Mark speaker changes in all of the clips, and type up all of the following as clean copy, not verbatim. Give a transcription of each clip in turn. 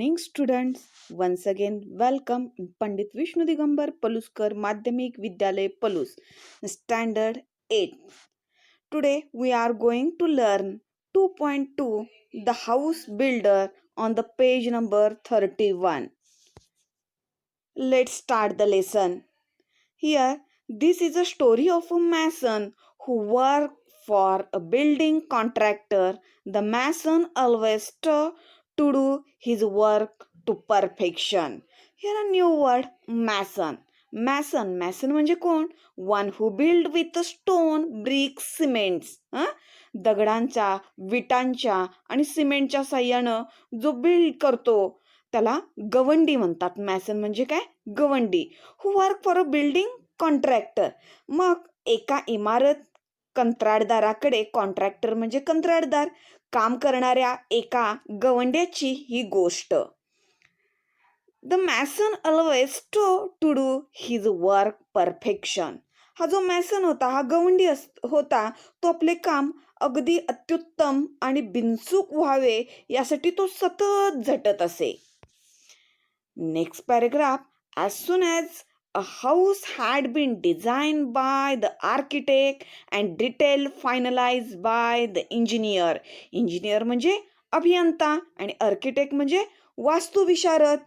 Speaker 1: morning, students. Once again, welcome in Pandit Vishnu Digambar Paluskar Madhyamik Vidyalay Palus, Standard 8. Today, we are going to learn 2.2 The House Builder on the page number 31. Let's start the lesson. Here, this is a story of a mason who worked for a building contractor. The mason always tried to do his work to perfection. Here a new word, mason. Mason म्हणजे कोण? One who build with stone, bricks, cements. दगडांच्या, विटांच्या आणि सिमेंटच्या साह्यानं जो build करतो त्याला गवंडी म्हणतात. मॅसन म्हणजे काय? गवंडी. Who work for a building contractor. मग एका इमारत कंत्राटदाराकडे, कॉन्ट्रॅक्टर म्हणजे कंत्राटदार, काम करणाऱ्या एका गवंड्याची ही गोष्ट. The mason always to do his work perfection. हा जो मॅसन होता, हा गवंडी होता, तो आपले काम अगदी अत्युत्तम आणि बिनचूक व्हावे यासाठी तो सतत झटत असे. Next paragraph. As soon as a house had been designed by the architect and detail finalized by the engineer. Engineer म्हणजे अभियंता आणि architect म्हणजे वास्तुविशारद.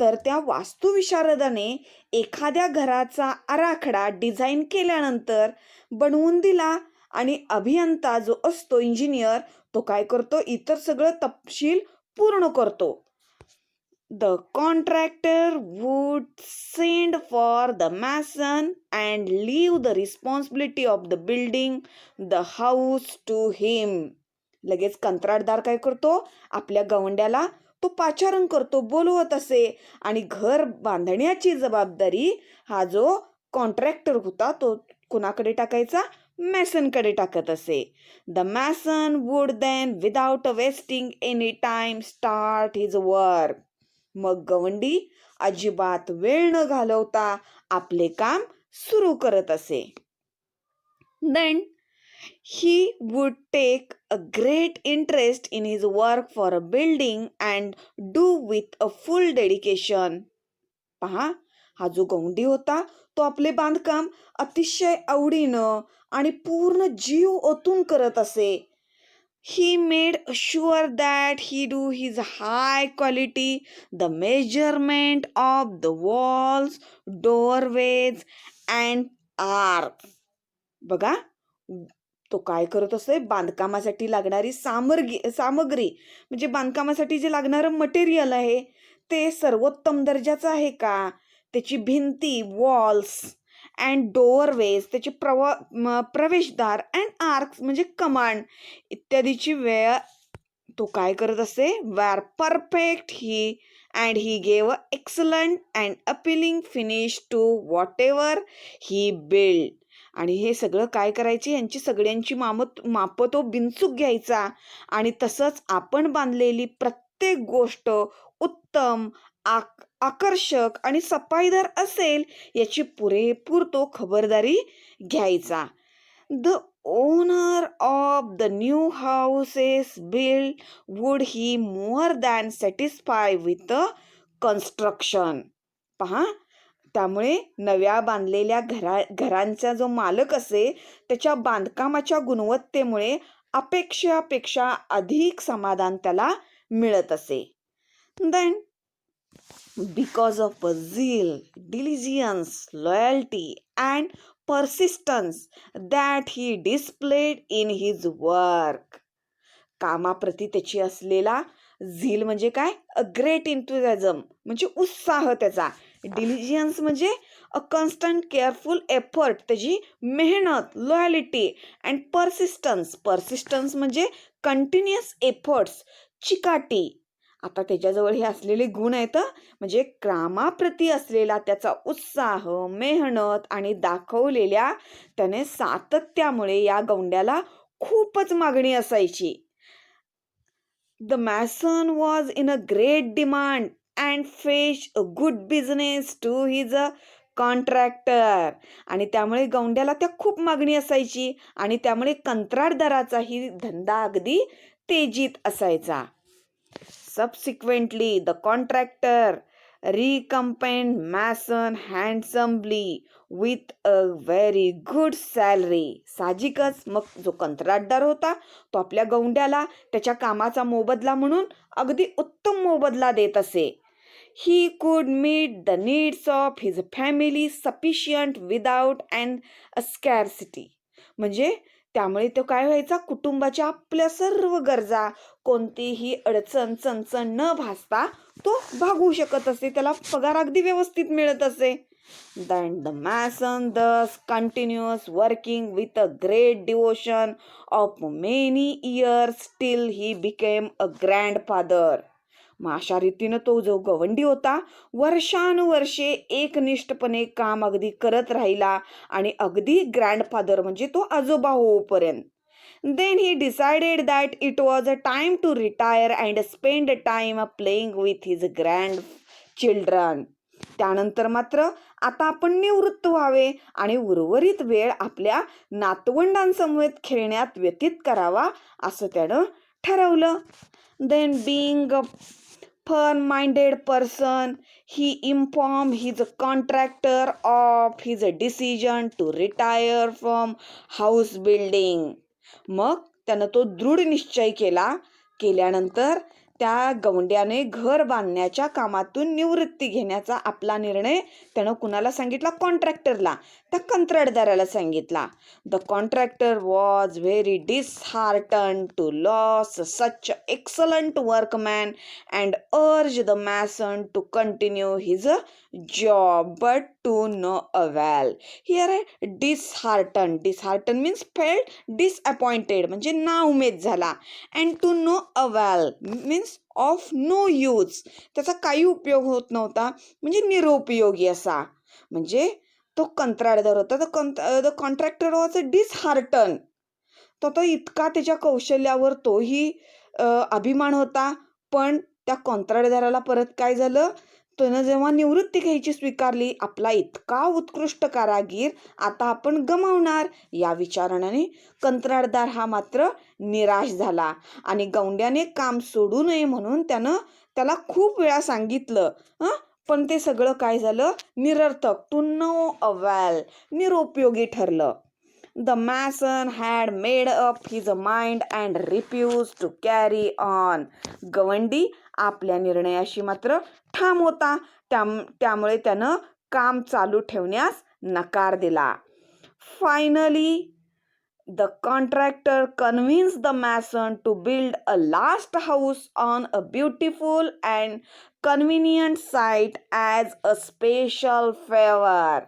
Speaker 1: तर त्या वास्तुविशारदाने एखाद्या घराचा आराखडा डिझाईन केल्यानंतर बनवून दिला आणि अभियंता जो असतो इंजिनियर तो काय करतो? इतर सगळं तपशील पूर्ण करतो. The contractor would send for the mason and leave the responsibility of the building the house to him. लगेच कंत्राटदार काय करतो? आपल्या गवंड्याला तो पाचारण करतो, बोलवत असे आणि घर बांधण्याची जबाबदारी हा जो कॉन्ट्रॅक्टर होता तो कुणाकडे टाकायचा? मॅसनकडे टाकत असे. The mason would then without wasting any time start his work. मग गवंडी अजिबात वेळ न घालवता आपले काम सुरू करत असे. Then he would take a great interest in his work for a building and do with a full dedication. पहा, हा जो गवंडी होता तो आपले बांधकाम अतिशय आवडीनं आणि पूर्ण जीव ओतून करत असे. He made sure that he do his high quality, the measurement of the walls, doorways and arcs. बघा, तो काय करत असे? बांधकामासाठी लागणारी सामग्री म्हणजे बांधकामासाठी जे लागणारं मटेरियल आहे ते सर्वोत्तम दर्जाचं आहे का? त्याची भिंती, वॉल्स अँड डोअरवेज, त्याचे प्रवेशद्वार अँड आर्क्स म्हणजे कमांड इत्यादीची वेळ तो काय करत असे? Where perfect he gave excellent and appealing finish to whatever he build. आणि हे सगळं काय करायचे? यांची सगळ्यांची मापं तो बिनचूक घ्यायचा आणि तसंच आपण बांधलेली प्रत्येक गोष्ट उत्तम, आकर्षक आणि सफाईदार असेल याची पुरेपूर तो खबरदारी घ्यायचा. The owner of the new houses build would he more than satisfy with the construction. पहा, त्यामुळे नव्या बांधलेल्या घरांचा जो मालक असे त्याच्या बांधकामाच्या गुणवत्तेमुळे अपेक्षेपेक्षा अधिक समाधान त्याला मिळत असे. Then because of a zeal, diligence, loyalty and persistence that he displayed in his work. कामाप्रती त्याची असलेला झील म्हणजे काय? अ ग्रेट एन्थुझियाझम म्हणजे उत्साह त्याचा. डिलिजन्स म्हणजे अ कॉन्स्टंट केअरफुल एफर्ट, त्याची मेहनत, लॉयलिटी अँड पर्सिस्टन्स म्हणजे कंटिन्युअस एफर्ट्स, चिकाटी. आता त्याच्याजवळ हे असलेले गुण आहेत म्हणजे कामाप्रती असलेला त्याचा उत्साह, मेहनत आणि दाखवलेल्या त्याने सातत्यामुळे या गवंड्याला खूपच मागणी असायची. The mason was in a great demand and fetch a good business to his contractor. आणि त्यामुळे गवंड्याला त्या खूप मागणी असायची आणि त्यामुळे कंत्राटदाराचाही धंदा अगदी तेजीत असायचा. Subsequently, the contractor recompensed Mason handsomely with a very good salary. साहजिकच मग जो कंत्राटदार होता तो आपल्या गौंड्याला त्याच्या कामाचा मोबदला म्हणून अगदी उत्तम मोबदला देत असे. He could meet the needs of his family sufficient without an scarcity. म्हणजे त्यामुळे तो काय व्हायचा, कुटुंबाच्या आपल्या सर्व गरजा कोणतीही अडचण चणचण न भासता तो भागवू शकत असे. त्याला पगार अगदी व्यवस्थित मिळत असे. Then the mason thus continues working with a great devotion of many years till he became a grandfather. मग अशा रीतीनं तो जो गवंडी होता वर्षानुवर्षे एकनिष्ठपणे काम अगदी करत राहिला आणि अगदी ग्रँडफादर म्हणजे तो आजोबा होईपर्यंत. Then he decided that it was a time to retire and spend time playing with his grandchildren. त्यानंतर मात्र आता आपण निवृत्त व्हावे आणि उर्वरित वेळ आपल्या नातवंडांसमवेत खेळण्यात व्यतीत करावा असं त्यानं ठरवलं. Then being a firm-minded person, he informed his contractor of his decision to retire from house building. मग त्यानं तो दृढ निश्चय केल्यानंतर त्या गवंड्याने घर बांधण्याच्या कामातून निवृत्ती घेण्याचा आपला निर्णय त्यानं कुणाला सांगितला, कॉन्ट्रॅक्टरला, त्या कंत्राटदाराला सांगितला. The contractor was very disheartened to lose such excellent workman and urge the mason to continue his job but to no avail. Here आहे dishearten. Dishearten means failed disappointed म्हणजे नाउमेद झाला. And to no avail means of no use, त्याचा काही उपयोग होत नव्हता म्हणजे निरुपयोगी असा. म्हणजे तो कंत्राटदार होता. The contractor was a dishearten. तो इतका त्याच्या कौशल्यावर तोही अभिमान होता. पण त्या कंत्राटदाराला परत काय झालं, त्यानं जेव्हा निवृत्ती घ्यायची स्वीकारली, आपला इतका उत्कृष्ट कारागीर आता आपण गमावणार या विचाराने कंत्राटदार हा मात्र निराश झाला आणि गौंड्याने काम सोडू नये म्हणून त्याला खूप वेळा सांगितलं, पण ते सगळं काय झालं, निरर्थक, टू नो अवेल, निरुपयोगी ठरलं. The mason had made up his mind and refused to carry on. गवंडी आपल्या निर्णयाशी मात्र ठाम होता. त्यामुळे त्यानं काम चालू ठेवण्यास नकार दिला. Finally, the contractor convinced the mason to build a last house on a beautiful and convenient site as a special favor.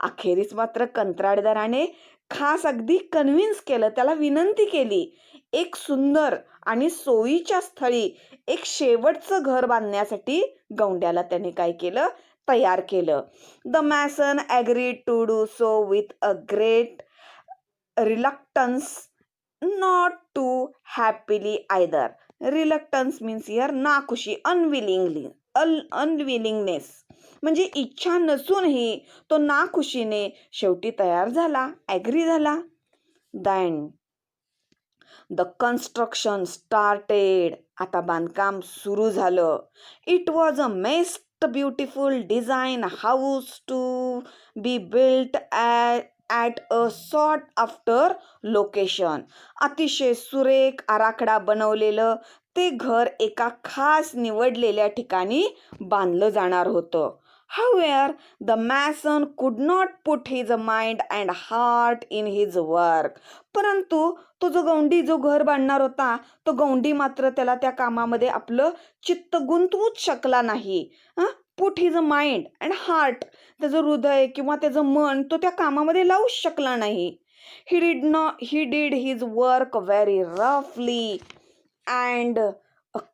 Speaker 1: अखेरीस मात्र कंत्राटदाराने खास अगदी कन्व्हिन्स केलं, त्याला विनंती केली, एक सुंदर आणि सोयीच्या स्थळी एक शेवटचं घर बांधण्यासाठी गौंड्याला त्याने काय केलं, तयार केलं. The mason agreed to do so with a great reluctance, not too happily either. Reluctance means here नाखुशी, अनविलिंगनेस म्हणजे इच्छा नसूनही तो नाखुशीने शेवटी तयार झाला, ॲग्री झाला. Then the construction started. आता बांधकाम सुरू झालं. It was a most beautiful design house to be built at a sought after location. अतिशय सुरेख आराखडा बनवलेलं ते घर एका खास निवडलेल्या ठिकाणी बांधलं जाणार होतं. However, the mason could not put his mind and heart in his work. परंतु तो जो घर बांधणार होता, तो गौंडी मात्र त्याला त्या कामामध्ये आपलं चित्त गुंतवूच शकला नाही. Put his mind and heart, त्याचं हृदय किंवा त्याचं मन तो त्या कामामध्ये लावूच शकला नाही. He did his work very roughly and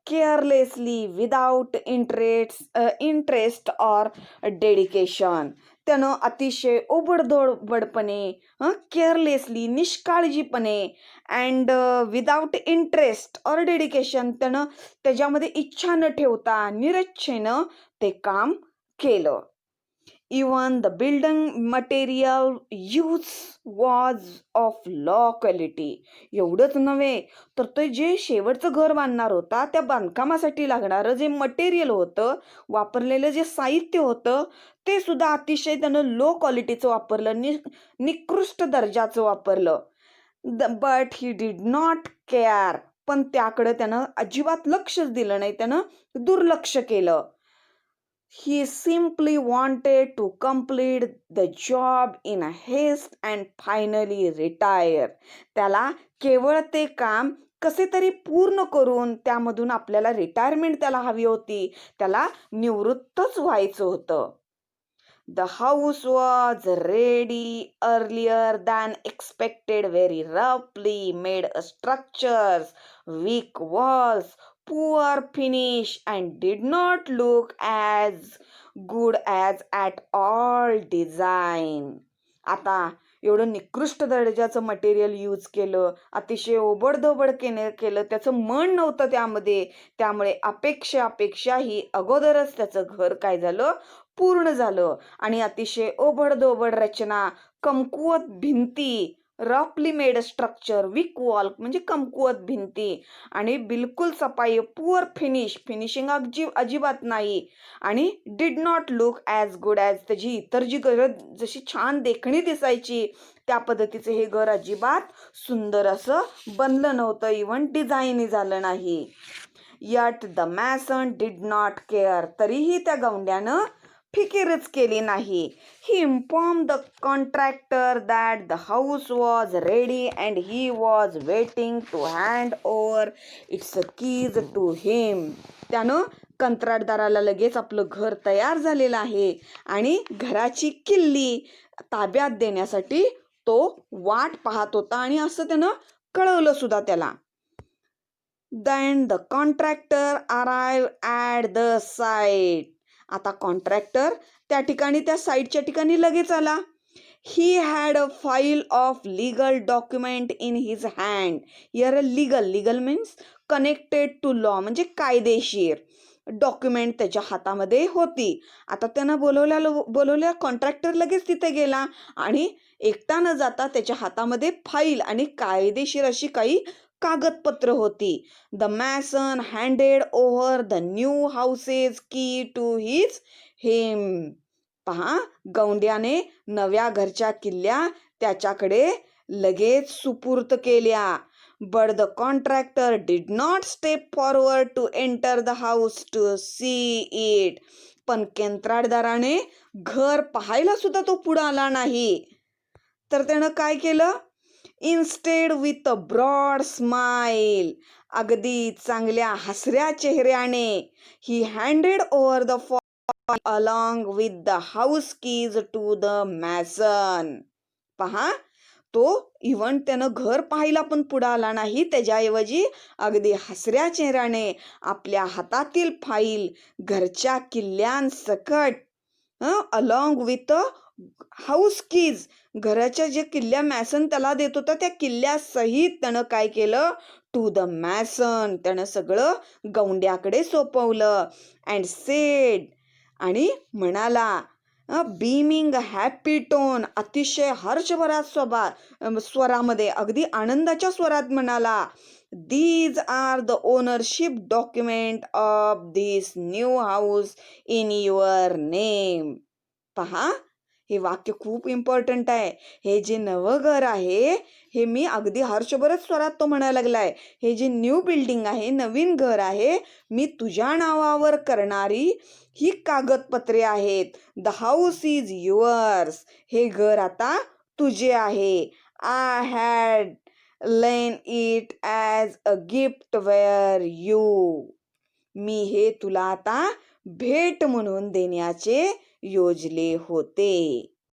Speaker 1: carelessly without interest or dedication. त्यानं अतिशय ओबडधोबडपणे, केअरलेसली, निष्काळजीपणे and without interest or dedication, त्यानं त्याच्यामध्ये इच्छा न ठेवता निरच्छेनं ते काम केलं. Even the building material used was of low quality. एवढंच नव्हे तर ते जे शेवटचं घर बांधणार होता त्या बांधकामासाठी लागणारं जे मटेरियल होतं, वापरलेलं जे साहित्य होतं, ते सुद्धा अतिशय त्यानं लो क्वालिटीचं वापरलं, निकृष्ट दर्जाचं वापरलं. But he did not care. पण त्याकडे त्यानं अजिबात लक्षच दिलं नाही, त्यानं दुर्लक्ष केलं. He simply wanted to complete the job in a haste and finally retire. त्याला केवळ ते काम कसे तरी पूर्ण करून त्यामधून आपल्याला रिटायरमेंट त्याला हवी होती, त्याला निवृत्तच व्हायचं होतं. The house was ready earlier than expected, very roughly made structures, weak walls, poor finish, and did not look as good as at all design. आता एवढं निकृष्ट दर्जाचं मटेरियल यूज केलं, अतिशय ओबडधोबड केलं, त्याचं मन नव्हतं त्यामध्ये. त्यामुळे अपेक्षा ही अगोदरच त्याचं घर काय झालं, पूर्ण झालं. आणि अतिशय ओबडधोबड रचना, कमकुवत भिंती, रफली मेड स्ट्रक्चर, वीक वॉल म्हणजे कमकुवत भिंती आणि बिलकुल सफाई, पुअर फिनिशिंग अजिबात नाही. आणि did not look as good as, त्याची इतर जी घर जशी छान देखणी दिसायची त्या पद्धतीचं हे घर अजिबात सुंदर असं बनलं नव्हतं, इव्हन डिझाईनही झालं नाही. Yet the mason did not care, तरीही त्या गौंड्यानं फिकीरच केली नाही. He inform the contractor that the house was ready and he was waiting to hand over its keys to him. त्यानं कंत्राटदाराला लगेच आपलं घर तयार झालेलं आहे आणि घराची किल्ली ताब्यात देण्यासाठी तो वाट पाहत होता आणि असं त्यानं कळवलं सुद्धा त्याला. Then the contractor arrived at the site. आता कॉन्ट्रॅक्टर त्या ठिकाणी, त्या साईटच्या ठिकाणी लगेच आला. He had a file of legal document in his hand. Here legal means connected to law, म्हणजे कायदेशीर डॉक्युमेंट त्याच्या हातामध्ये होती. आता त्यानं बोलवल्या कॉन्ट्रॅक्टर लगेच तिथे गेला आणि एकटा न जाता त्याच्या हातामध्ये फाईल आणि कायदेशीर अशी काही कागदपत्र होती. The mason handed over the new houses key to his him. पहा, गौंड्याने नव्या घरच्या किल्ल्या त्याच्याकडे लगेच सुपूर्त केल्या. But the contractor did not step forward to enter the house to see it. पण कंत्राटदाराने घर पाहायला सुद्धा तो पुढे आला नाही. तर त्यानं काय केलं? Instead with a broad smile, अगदी चांगल्या हसऱ्या चेहऱ्याने, he handed over the fall along with the house keys to the mason. पहा, तो इव्हन त्यानं घर पाहायला पण पुढे आला नाही, त्याच्याऐवजी अगदी हसऱ्या चेहऱ्याने आपल्या हातातील फाईल घरच्या किल्ल्यांसकट अलॉंग विथ हाऊस कीज, घराच्या जे किल्ल्या मॅसन त्याला देत होता त्या किल्ल्यासहित त्यानं काय केलं? टू द मॅसन, त्यानं सगळं गौंड्याकडे सोपवलं. अँड सेड, आणि म्हणाला बीमिंग हॅपी टोन, अतिशय हर्षभरा स्वरामध्ये, अगदी आनंदाच्या स्वरात म्हणाला, These are the ownership document of this new house in your name. पहा, हे वाक्य खूप इम्पॉर्टंट आहे. हे जे नवं घर आहे हे मी अगदी हर्षभरच स्वरात तो म्हणायला लागलाय, हे जे न्यू बिल्डिंग आहे, नवीन घर आहे, मी तुझ्या नावावर करणारी ही कागदपत्रे आहेत. द हाऊस इज युअर्स, हे घर आता तुझे आहे. I had lain it as a gift where you, मी हे तुला आता भेट म्हणून देण्याचे योजले होते.